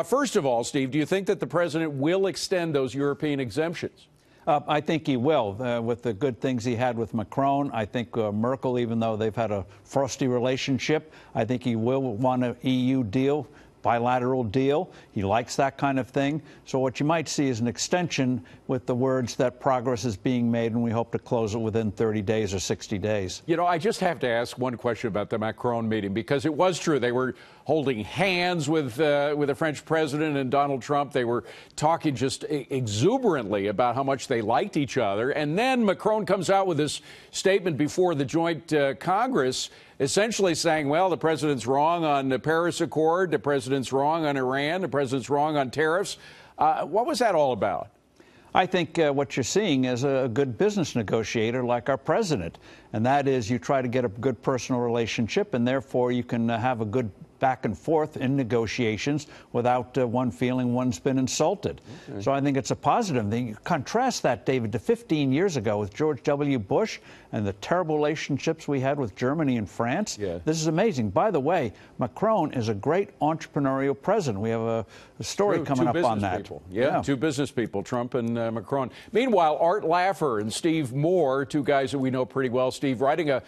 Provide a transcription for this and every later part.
First of all, Steve, do you think that the president will extend those European exemptions? I think he will, with the good things he had with Macron. I think Merkel, even though they've had a frosty relationship, I think he will want an EU deal, bilateral deal. He likes that kind of thing. So what you might see is an extension with the words that progress is being made, and we hope to close it within 30 days or 60 days. You know, I just have to ask one question about the Macron meeting, because it was true. They were holding hands with the French president and Donald Trump. They were talking just exuberantly about how much they liked each other. And then Macron comes out with this statement before the joint Congress, essentially saying, well, the president's wrong on the Paris Accord, the president's wrong on Iran, the president's wrong on tariffs. What was that all about? I think what you're seeing is a good business negotiator like our president, and that is you try to get a good personal relationship, and therefore you can have a good back and forth in negotiations without one feeling one's been insulted. Okay. So I think it's a positive thing. You contrast that, David, to 15 years ago with George W. Bush and the terrible relationships we had with Germany and France. Yeah. This is amazing. By the way, Macron is a great entrepreneurial president. We have a story coming up on that. Yeah, two business people, Trump and Macron. Meanwhile, Art Laffer and Steve Moore, two guys that we know pretty well, Steve, writing a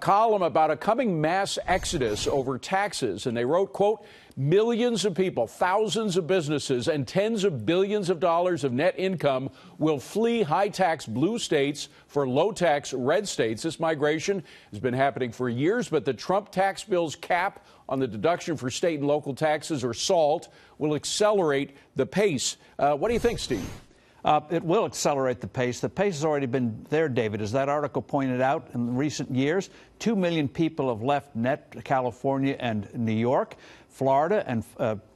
column about a coming mass exodus over taxes. And they wrote, quote, millions of people, thousands of businesses, and tens of billions of dollars of net income will flee high-tax blue states for low-tax red states. This migration has been happening for years, but the Trump tax bill's cap on the deduction for state and local taxes, or SALT, will accelerate the pace. What do you think, Steve? It will accelerate the pace. The pace has already been there, David. As that article pointed out, in recent years, 2 million people have left California and New York. Florida and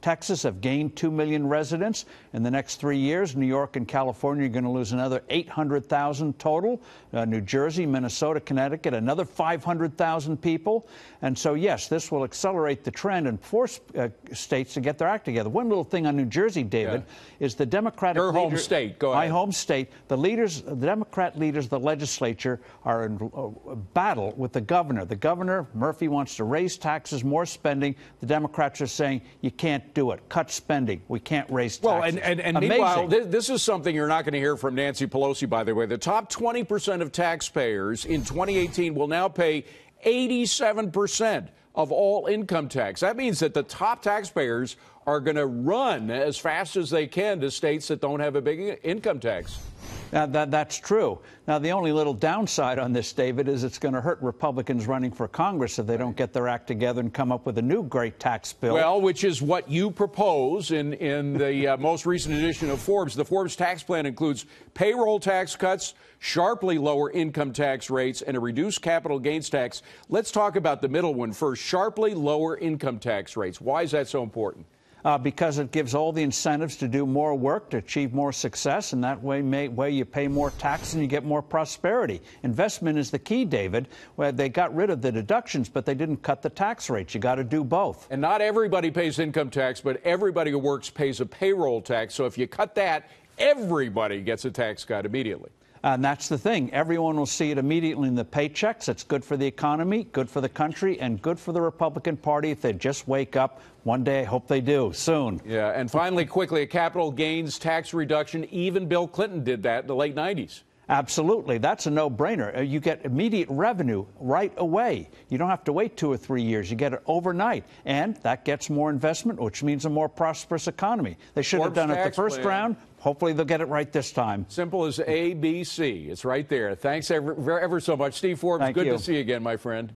Texas have gained 2 million residents. In the next 3 years, New York and California are going to lose another 800,000 total. New Jersey, Minnesota, Connecticut, another 500,000 people. And so, yes, this will accelerate the trend and force states to get their act together. One little thing on New Jersey, David, is the Democratic Your home state. Go ahead. My home state. The leaders, the Democrat leaders, the legislature are in battle with the governor. The governor, Murphy, wants to raise taxes, more spending. The Democrats are saying you can't do it. Cut spending. We can't raise taxes. Well, and meanwhile, this is something you're not going to hear from Nancy Pelosi, by the way. The top 20% of taxpayers in 2018 will now pay 87% of all income tax. That means that the top taxpayers are going to run as fast as they can to states that don't have a big income tax. That's true. Now, the only little downside on this, David, is it's going to hurt Republicans running for Congress if they don't get their act together and come up with a new great tax bill. Well, which is what you propose in the most recent edition of Forbes. The Forbes tax plan includes payroll tax cuts, sharply lower income tax rates, and a reduced capital gains tax. Let's talk about the middle one first, sharply lower income tax rates. Why is that so important? Because it gives all the incentives to do more work, to achieve more success, and that way you pay more tax and you get more prosperity. Investment is the key, David. Where they got rid of the deductions, but they didn't cut the tax rates. You got to do both. And not everybody pays income tax, but everybody who works pays a payroll tax. So if you cut that, everybody gets a tax cut immediately. And that's the thing. Everyone will see it immediately in the paychecks. It's good for the economy, good for the country, and good for the Republican Party if they just wake up. One day, I hope they do, soon. Yeah, and finally, quickly, a capital gains tax reduction. Even Bill Clinton did that in the late 90s. Absolutely. That's a no-brainer. You get immediate revenue right away. You don't have to wait 2 or 3 years. You get it overnight. And that gets more investment, which means a more prosperous economy. They should have done it the first round. Hopefully they'll get it right this time. Simple as ABC. It's right there. Thanks ever so much. Steve Forbes, good to see you again, my friend.